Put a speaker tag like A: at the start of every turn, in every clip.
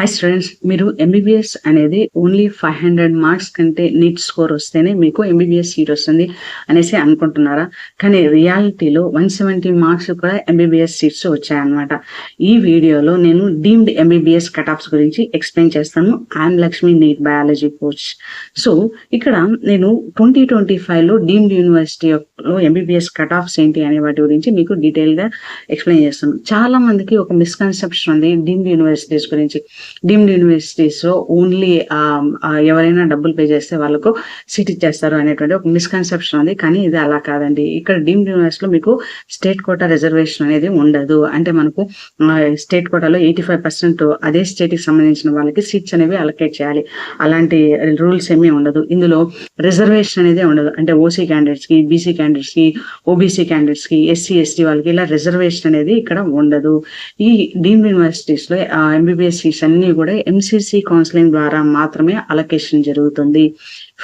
A: High students, మీరు MBBS అనేది only 500 marks కంటే నీట్ స్కోర్ వస్తేనే మీకు ఎంబీబీఎస్ సీట్ వస్తుంది అనేసి అనుకుంటున్నారా? కానీ రియాలిటీలో 170 మార్క్స్ కూడా ఎంబీబీఎస్ సీట్స్ వచ్చాయన్నమాట. ఈ వీడియోలో నేను డీమ్డ్ ఎంబీబీఎస్ కటాఫ్స్ గురించి ఎక్స్ప్లెయిన్ చేస్తాను. I'm Lakshmi, NEET biology coach. So ఇక్కడ నేను 2025లో డీమ్డ్ యూనివర్సిటీలో ఎంబీబీఎస్ కటాఫ్స్ ఏంటి అనే వాటి గురించి మీకు డీటెయిల్గా ఎక్స్ప్లెయిన్ చేస్తాను. చాలా మందికి ఒక మిస్కన్సెప్షన్ ఉంది డీమ్డ్ యూనివర్సిటీస్ గురించి. డీమ్డ్ యూనివర్సిటీస్ లో ఓన్లీ ఎవరైనా డబ్బులు పే చేస్తే వాళ్ళకు సీట్ ఇచ్చేస్తారు అనేటువంటి ఒక మిస్కన్సెప్షన్ ఉంది. కానీ ఇది అలా కాదండి. ఇక్కడ డీమ్డ్ యూనివర్సిటీలో మీకు స్టేట్ కోటా రిజర్వేషన్ అనేది ఉండదు. అంటే మనకు స్టేట్ కోటాలో 85% అదే స్టేట్ కి సంబంధించిన వాళ్ళకి సీట్స్ అనేవి అలొకేట్ చేయాలి. అలాంటి రూల్స్ ఏమీ ఉండదు. ఇందులో రిజర్వేషన్ అనేది ఉండదు. అంటే ఓసీ క్యాండిడేట్స్ కి, బీసీ క్యాండిడేట్స్ కి, ఓబీసీ క్యాండిడేట్స్ కి, ఎస్సీ ఎస్టీ వాళ్ళకి ఇలా రిజర్వేషన్ అనేది ఇక్కడ ఉండదు. ఈ డీమ్డ్ యూనివర్సిటీస్ లో ఎంబీబీఎస్ సీట్స్ అన్ని కూడా ఎంసీసీ కౌన్సిలింగ్ ద్వారా మాత్రమే అలొకేషన్ జరుగుతుంది.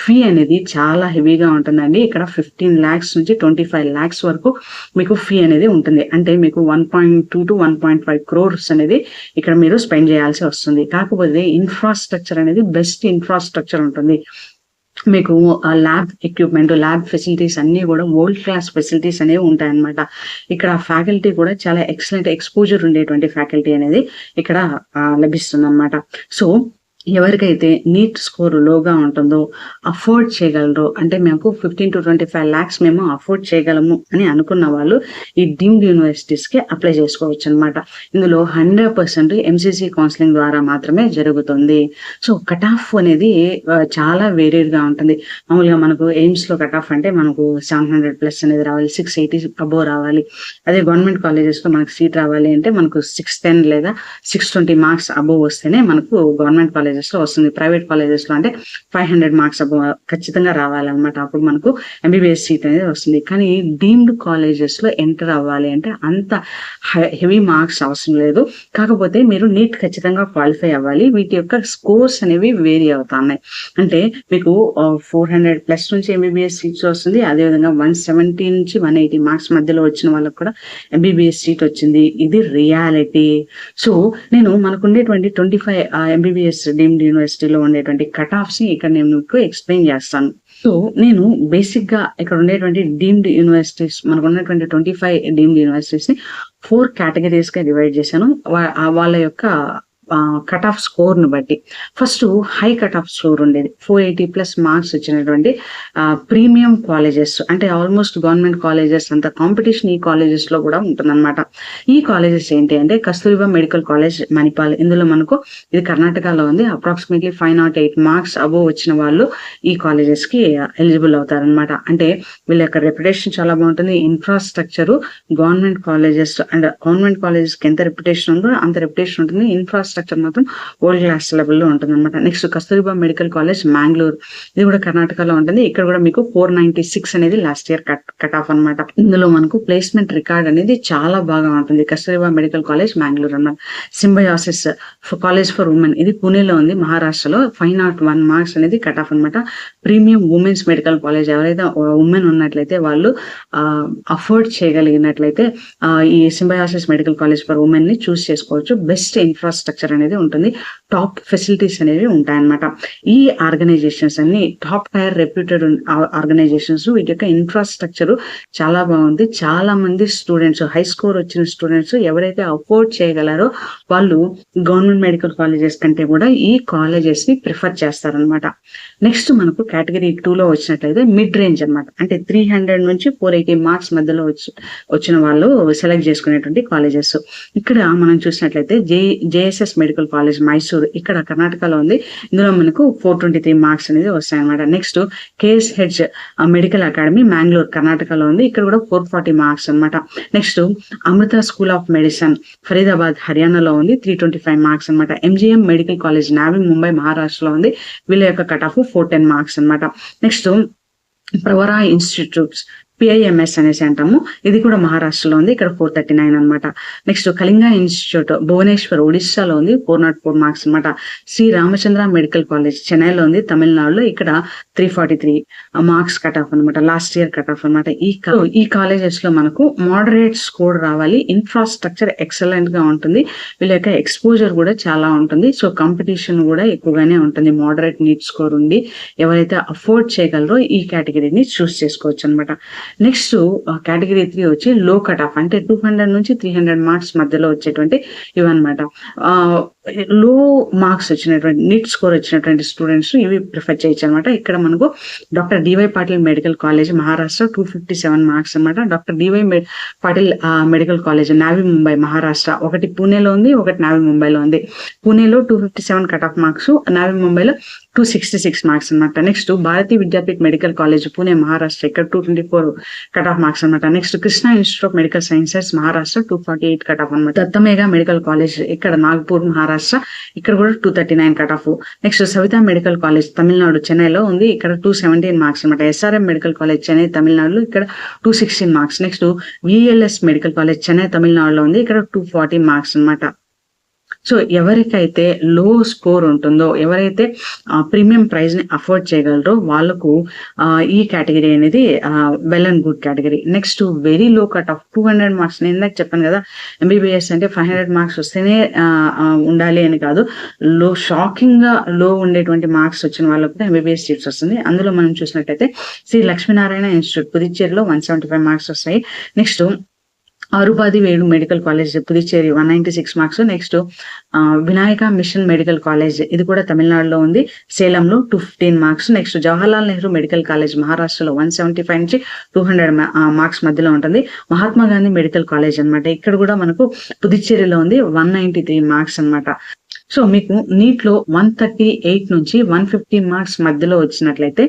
A: ఫీ అనేది చాలా హెవీగా ఉంటుందండి. ఇక్కడ 15 lakhs నుంచి 25 lakhs వరకు మీకు ఫీ అనేది ఉంటుంది. అంటే మీకు 1.2 to 1.5 crores అనేది ఇక్కడ మీరు స్పెండ్ చేయాల్సి వస్తుంది. కాకపోతే ఇన్ఫ్రాస్ట్రక్చర్ అనేది బెస్ట్ ఇన్ఫ్రాస్ట్రక్చర్ ఉంటుంది. మీకు ల్యాబ్ ఎక్విప్మెంట్, ల్యాబ్ ఫెసిలిటీస్ అన్ని కూడా వరల్డ్ క్లాస్ ఫెసిలిటీస్ అనేవి ఉంటాయన్నమాట. ఇక్కడ ఫ్యాకల్టీ కూడా చాలా ఎక్సలెంట్ ఎక్స్పోజర్ ఉండేటువంటి ఫ్యాకల్టీ అనేది ఇక్కడ లభిస్తుంది అనమాట. సో ఎవరికైతే నీట్ స్కోర్ లోగా ఉంటుందో, అఫోర్డ్ చేయగలరో, అంటే మేము 15 to 25 lakhs మేము అఫోర్డ్ చేయగలము అని అనుకున్న వాళ్ళు ఈ డీమ్డ్ యూనివర్సిటీస్ కి అప్లై చేసుకోవచ్చు అనమాట. ఇందులో 100% ఎంసీసీ కౌన్సిలింగ్ ద్వారా మాత్రమే జరుగుతుంది. సో కట్ ఆఫ్ అనేది చాలా వేరియడ్ గా ఉంటుంది. మామూలుగా మనకు ఎయిమ్స్ లో కట్ ఆఫ్ అంటే మనకు 700+ అనేది రావాలి, 680 అబోవ్ రావాలి. అదే గవర్నమెంట్ కాలేజెస్ లో మనకు సీట్ రావాలి అంటే మనకు 610 లేదా 620 మార్క్స్ అబోవ్ వస్తేనే మనకు గవర్నమెంట్ కాలేజ్ లో వస్తుంది. ప్రైవేట్ కాలేజెస్ లో అంటే 500 మార్క్స్ ఖచ్చితంగా రావాలన్నమాట. అప్పుడు మనకు ఎంబీబీఎస్ సీట్ అనేది వస్తుంది. కానీ డీమ్డ్ కాలేజెస్ లో ఎంటర్ అవ్వాలి అంటే అంత హెవీ మార్క్స్ అవసరం లేదు. కాకపోతే మీరు నీట్ ఖచ్చితంగా క్వాలిఫై అవ్వాలి. వీటి యొక్క స్కోర్స్ అనేవి వేరీ అవుతున్నాయి. అంటే మీకు 400+ నుంచి ఎంబీబీఎస్ సీట్స్ వస్తుంది. అదేవిధంగా 170 నుంచి 180 మార్క్స్ మధ్యలో వచ్చిన వాళ్ళకి కూడా ఎంబీబీఎస్ సీట్ వచ్చింది. ఇది రియాలిటీ. సో నేను మనకుండేటువంటి 25 ఎంబీబీఎస్ డీమ్డ్ యూనివర్సిటీలో ఉండేటువంటి కట్ ఆఫ్స్ ని ఇక్కడ నేను మీకు ఎక్స్ప్లెయిన్ చేస్తాను. సో నేను బేసిక్ గా ఇక్కడ ఉండేటువంటి డీమ్డ్ యూనివర్సిటీస్, మనకు ఉన్నటువంటి 25 డీమ్డ్ యూనివర్సిటీస్ ని 4 categories గా డివైడ్ చేశాను. వాళ్ళ యొక్క కట్ ఆఫ్ స్కోర్ ను బట్టి. First high cut off score ఉండేది 480+ మార్క్స్ వచ్చినటువంటి ప్రీమియం కాలేజెస్, అంటే ఆల్మోస్ట్ గవర్నమెంట్ కాలేజెస్ అంత కాంపిటీషన్ ఈ కాలేజెస్ లో కూడా ఉంటుందన్నమాట. ఈ కాలేజెస్ ఏంటి అంటే కస్తూరిబా మెడికల్ కాలేజ్, మణిపాల్. ఇందులో మనకు ఇది కర్ణాటకలో ఉంది. అప్రాక్సిమేట్లీ 508 మార్క్స్ అబోవ్ వచ్చిన వాళ్ళు ఈ కాలేజెస్ కి ఎలిజిబుల్ అవుతారనమాట. అంటే వీళ్ళ యొక్క రెప్యుటేషన్ చాలా బాగుంటుంది. Infrastructure government colleges and government colleges కి ఎంత రెప్యుటేషన్ ఉందో అంత రెప్యుటేషన్ ఉంటుంది. ఇన్ఫ్రాస్ట్రక్చర్ మాత్రం వరల్డ్ క్లాస్ లెవెల్ లో ఉంటుంది అనమాట. Next Kasturba medical college, Mangalore. ఇది కూడా కర్ణాటకలో ఉంటుంది. ఇక్కడ కూడా మీకు 496 అనేది లాస్ట్ ఇయర్ కట్ ఆఫ్ అనమాట. ఇందులో మనకు ప్లేస్మెంట్ రికార్డ్ అనేది చాలా బాగా ఉంటుంది. కస్తూరిబా మెడికల్ కాలేజ్, మ్యాంగ్లూర్ అన్నమాట. సింబయాసిస్ కాలేజ్ ఫర్ ఉమెన్, ఇది పూణేలో ఉంది, మహారాష్ట్రలో. 501 మార్క్స్ అనేది కట్ ఆఫ్ అనమాట. ప్రీమియం ఉమెన్స్ మెడికల్ కాలేజ్, ఎవరైతే ఉమెన్ ఉన్నట్లయితే వాళ్ళు అఫోర్డ్ చేయగలిగినట్లయితే ఈ Symbiosis medical college for women ని చూస్ చేసుకోవచ్చు. బెస్ట్ ఇన్ఫ్రాస్ట్రక్చర్ అనేది ఉంటుంది. టాప్ ఫెసిలిటీస్ అనేవి ఉంటాయన్నమాట. ఈ ఆర్గనైజేషన్స్ అన్ని టాప్ టైర్ రెప్యూటెడ్ ఆర్గనైజేషన్స్. వీటి యొక్క ఇన్ఫ్రాస్ట్రక్చర్ చాలా బాగుంది. చాలా మంది స్టూడెంట్స్, హై స్కోర్ వచ్చిన స్టూడెంట్స్ ఎవరైతే అఫోర్డ్ చేయగలరో వాళ్ళు గవర్నమెంట్ మెడికల్ కాలేజెస్ కంటే కూడా ఈ కాలేజెస్ ని ప్రిఫర్ చేస్తారనమాట. నెక్స్ట్ మనకు కేటగిరీ 2లో వచ్చినట్లయితే మిడ్ రేంజ్ అనమాట. అంటే 300 నుంచి 480 మార్క్స్ మధ్యలో వచ్చిన వాళ్ళు సెలెక్ట్ చేసుకునేటువంటి కాలేజెస్. ఇక్కడ మనం చూసినట్లయితే జేఎస్ఎస్ మెడికల్ కాలేజ్, మైసూర్, ఇక్కడ కర్ణాటకలో ఉంది. ఇందులో మనకు 423 మార్క్స్ అనేది వస్తాయన్నమాట. Next KSH medical academy, Mangalore, కర్ణాటకలో ఉంది. ఇక్కడ కూడా 440 మార్క్స్ అనమాట. Next Amrita school of medicine, Faridabad, హర్యానాలో ఉంది. 325 మార్క్స్ అనమాట. ఎంజిఎం మెడికల్ కాలేజ్, నావి, ముంబై, మహారాష్ట్రలో ఉంది. వీళ్ళ యొక్క కట్ ఆఫ్ 410 మార్క్స్ అనమాట. నెక్స్ట్ ప్రవరా ఇన్స్టిట్యూట్స్, పిఐఎంఎస్ అనేసి అంటాము. ఇది కూడా మహారాష్ట్రలో ఉంది. ఇక్కడ 439 అనమాట. నెక్స్ట్ కళింగ ఇన్స్టిట్యూట్ భువనేశ్వర్ ఒడిస్సాలో ఉంది. 404 మార్క్స్ అనమాట. శ్రీ రామచంద్ర మెడికల్ కాలేజ్ చెన్నైలో ఉంది, తమిళనాడులో. ఇక్కడ 343 మార్క్స్ కట్ ఆఫ్ అనమాట. లాస్ట్ ఇయర్ కట్ ఆఫ్ అనమాట. ఈ కాలేజెస్ లో మనకు మోడరేట్ స్కోర్ రావాలి. ఇన్ఫ్రాస్ట్రక్చర్ ఎక్సలెంట్ గా ఉంటుంది. వీళ్ళ యొక్క ఎక్స్పోజర్ కూడా చాలా ఉంటుంది. సో కాంపిటీషన్ కూడా ఎక్కువగానే ఉంటుంది. మోడరేట్ నీట్ స్కోర్ ఉండి ఎవరైతే అఫోర్డ్ చేయగలరో ఈ కేటగిరీని చూస్ చేసుకోవచ్చు అనమాట. నెక్స్ట్ కేటగిరీ 3 వచ్చి లో కట్ ఆఫ్, అంటే 200 నుంచి 300 మార్క్స్ మధ్యలో వచ్చేటువంటి ఇవన్నమాట. లో మార్క్స్ వచ్చినటువంటి నీట్ స్కోర్ వచ్చినటువంటి స్టూడెంట్స్ ఇవి ప్రిఫర్ చేయొచ్చు అనమాట. ఇక్కడ మనకు doctor DY Patil medical college Maharashtra 257 marks అనమాట. Doctor DY Patil medical college Navi Mumbai Maharashtra, ఒకటి పూణేలో ఉంది, ఒకటి నావీ ముంబైలో ఉంది. పూణేలో 257 కట్ ఆఫ్ మార్క్స్, నావీ ముంబైలో 266 మార్క్స్ అనమాట. Next Bharati Vidyapeeth medical college Pune Maharashtra, ఇక్కడ 224 కట్ ఆఫ్ మార్క్స్ అనమాట. Next Krishna institute of medical sciences Maharashtra 248 cut off అనమాట. దత్తమేఘ మెడికల్ కాలేజ్ ఇక్కడ నాగ్పూర్ మహారాష్ట్ర, ఇక్కడ కూడా 239 cut off. Next Savitha medical college Tamil Nadu చెన్నైలో ఉంది, ఇక్కడ 217 మార్క్స్ అనమాట. ఎస్ఆర్ఎం మెడికల్ కాలేజ్ చెన్నై తమిళనాడులో, ఇక్కడ 216 marks. Next VLS medical college Chennai తమిళనాడులో ఉంది, ఇక్కడ 240 మార్క్స్ అనమాట. సో ఎవరికైతే లో స్కోర్ ఉంటుందో, ఎవరైతే ప్రీమియం ప్రైజ్ ని అఫోర్డ్ చేయగలరో వాళ్ళకు ఈ కేటగిరీ అనేది well and good category. Next very low cut off 200 marks. నేను ఇందాక చెప్పాను కదా, ఎంబీబీఎస్ అంటే 500 మార్క్స్ వస్తేనే ఉండాలి అని కాదు. షాకింగ్ గా లో ఉండేటువంటి మార్క్స్ వచ్చిన వాళ్ళకు కూడా ఎంబీబీఎస్ సీట్స్ వస్తుంది. అందులో మనం చూసినట్టయితే శ్రీ లక్ష్మీనారాయణ ఇన్స్టిట్యూట్ పుదుచ్చేరిలో 175 మార్క్స్ వస్తాయి. Next Arupadai Venu medical college Puducherry 196 marks. Next Vinayaka mission medical college ఇది కూడా తమిళనాడులో ఉంది, సేలంలో 215 marks. Next Jawaharlal Nehru medical college మహారాష్ట్రలో 175 నుంచి 200 మార్క్స్ మధ్యలో ఉంటుంది. మహాత్మా గాంధీ మెడికల్ కాలేజ్ అనమాట, ఇక్కడ కూడా మనకు పుదుచ్చేరిలో ఉంది, 193 మార్క్స్ అనమాట. సో మీకు నీట్ లో 138 నుంచి 150 మార్క్స్ మధ్యలో వచ్చినట్లయితే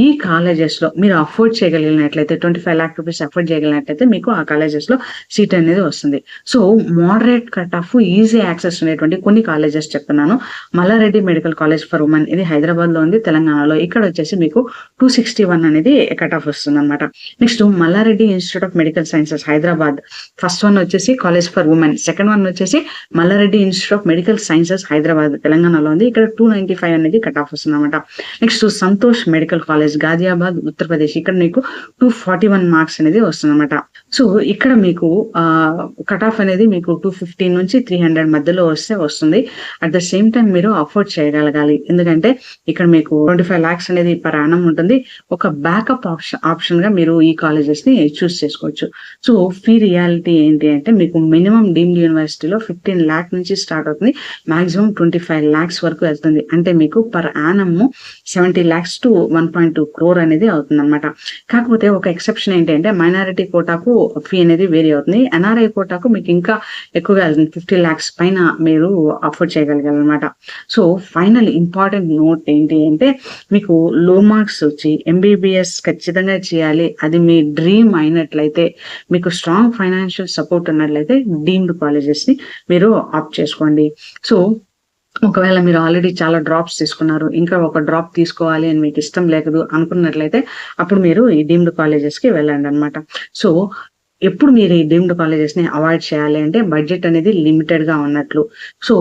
A: ఈ కాలేజెస్ లో మీరు అఫోర్డ్ చేయగలిగినట్లయితే 25 లాక్ రూపీస్ అఫోర్డ్ చేయగలిగినట్లయితే మీకు ఆ కాలేజెస్ లో సీట్ అనేది వస్తుంది. So moderate cut off easy access ఉండేటువంటి కొన్ని కాలేజెస్ చెప్తున్నాను. Malla Reddy medical college for women ఇది హైదరాబాద్ లో ఉంది, తెలంగాణలో. ఇక్కడ వచ్చేసి మీకు 261 అనేది కట్ ఆఫ్ వస్తుంది అనమాట. Next Malla Reddy institute of medical sciences Hyderabad, first one వచ్చేసి college for women, second one వచ్చేసి Malla Reddy institute of medical sciences Hyderabad తెలంగాణలో ఉంది, ఇక్కడ 295 అనేది కట్ ఆఫ్ వస్తుంది అనమాట. Next Santosh medical college Ghaziabad Uttar Pradesh, ఇక్కడ మీకు 241 మార్క్స్ అనేది వస్తుంది అనమాట. సో ఇక్కడ మీకు కట్ ఆఫ్ అనేది మీకు 215 నుంచి 300 మధ్యలో వస్తుంది. అట్ ద సేమ్ టైం మీరు అఫోర్డ్ చేయగలగాలి, ఎందుకంటే ఇక్కడ మీకు 25 lakhs అనేది పర్ యానం ఉంటుంది. ఒక బ్యాకప్ ఆప్షన్ గా మీరు ఈ కాలేజెస్ ని చూస్ చేసుకోవచ్చు. సో ఫీ రియాలిటీ ఏంటి అంటే మీకు మినిమం డీమ్డ్ యూనివర్సిటీలో 15 lakh నుంచి స్టార్ట్ అవుతుంది, మాక్సిమం 25 lakhs వరకు వెళ్తుంది. అంటే మీకు per annum 70 lakhs to 1.2 crore అనేది అవుతుంది అనమాట. కాకపోతే ఒక ఎక్సెప్షన్ ఏంటి అంటే మైనారిటీ కోటాకు ఫీ అనేది వేరీ అవుతుంది, ఎన్ఆర్ఐ కోటాకు మీకు ఇంకా ఎక్కువగా వెళ్తుంది, 50 lakhs పైన మీరు అఫోర్డ్ చేయగలగాలన్నమాట. సో ఫైనల్ ఇంపార్టెంట్ నోట్ ఏంటి అంటే మీకు లో మార్క్స్ వచ్చి ఎంబీబీఎస్ ఖచ్చితంగా చేయాలి, అది మీ డ్రీమ్ అయినట్లయితే, మీకు స్ట్రాంగ్ ఫైనాన్షియల్ సపోర్ట్ ఉన్నట్లయితే డీమ్డ్ కాలేజెస్ ని మీరు ఆప్ట్ చేసుకోండి. సో ఒకవేళ మీరు ఆల్రెడీ చాలా డ్రాప్స్ తీసుకున్నారు, ఇంకా ఒక డ్రాప్ తీసుకోవాలి అని మీకు ఇష్టం లేదు అనుకున్నట్లయితే అప్పుడు మీరు ఈ డీమ్డ్ కాలేజెస్ కి వెళ్ళండి అనమాట. సో ఎప్పుడు మీరు ఈ డీమ్డ్ కాలేజెస్ ని అవాయిడ్ చేయాలి అంటే బడ్జెట్ అనేది లిమిటెడ్ గా ఉన్నట్లు. సో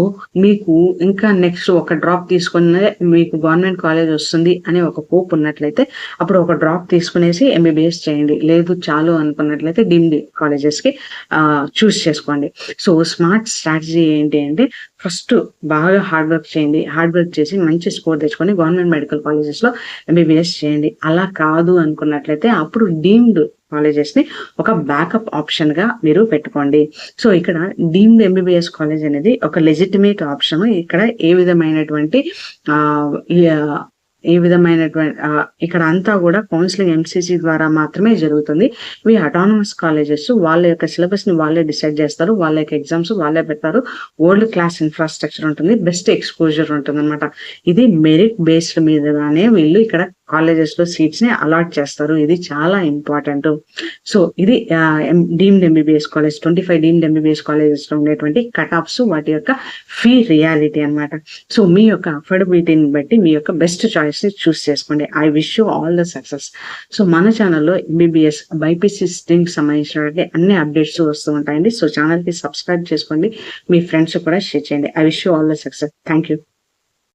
A: మీకు ఇంకా నెక్స్ట్ ఒక డ్రాప్ తీసుకునే మీకు గవర్నమెంట్ కాలేజ్ వస్తుంది అనే ఒక హోప్ ఉన్నట్లయితే అప్పుడు ఒక డ్రాప్ తీసుకునేసి ఎంబీబీఎస్ చేయండి. లేదు చాలు అనుకున్నట్లయితే డీమ్డ్ కాలేజెస్ కి చూస్ చేసుకోండి. సో స్మార్ట్ స్ట్రాటజీ ఏంటి అంటే ఫస్ట్ బాగా హార్డ్ వర్క్ చేయండి, హార్డ్ వర్క్ చేసి మంచి స్కోర్ తెచ్చుకొని గవర్నమెంట్ మెడికల్ కాలేజెస్ లో ఎంబీబీఎస్ చేయండి. అలా కాదు అనుకున్నట్లయితే అప్పుడు డీమ్డ్ కాలేజెస్ ని ఒక బ్యాకప్ ఆప్షన్ గా మీరు పెట్టుకోండి. సో ఇక్కడ డీమ్డ్ ఎంబీబీఎస్ కాలేజ్ అనేది ఒక లెజిటిమేట్ ఆప్షన్. ఇక్కడ ఏ విధమైనటువంటి ఇక్కడ అంతా కూడా కౌన్సిలింగ్ ఎంసీసీ ద్వారా మాత్రమే జరుగుతుంది. ఇవి అటానమస్ కాలేజెస్, వాళ్ళ యొక్క సిలబస్ ని వాళ్ళే డిసైడ్ చేస్తారు, వాళ్ళ యొక్క ఎగ్జామ్స్ వాళ్ళే పెడతారు, వరల్డ్ క్లాస్ ఇన్ఫ్రాస్ట్రక్చర్ ఉంటుంది, బెస్ట్ ఎక్స్పోజర్ ఉంటుంది అనమాట. ఇది మెరిట్ బేస్డ్ మీదగానే వీళ్ళు ఇక్కడ కాలేజెస్ లో సీట్స్ ని అలాట్ చేస్తారు. ఇది చాలా ఇంపార్టెంట్. సో ఇది deemed MBBS college 25 deemed MBBS colleges లో ఉండేటువంటి కట్ ఆఫ్స్, వాటి యొక్క ఫీ రియాలిటీ అన్నమాట. సో మీ యొక్క అఫోర్డబిలిటీని బట్టి మీ యొక్క బెస్ట్ చాయిస్ ని చూస్ చేసుకోండి. I wish you all the success. So మన ఛానల్లో ఎంబీబీఎస్ బైపీసీ స్ట్రీమ్ కి సంబంధించినటువంటి అన్ని అప్డేట్స్ వస్తూ ఉంటాయండి. సో ఛానల్ కి సబ్స్క్రైబ్ చేసుకోండి, మీ ఫ్రెండ్స్ కూడా షేర్ చేయండి. I wish you all the success. Thank you.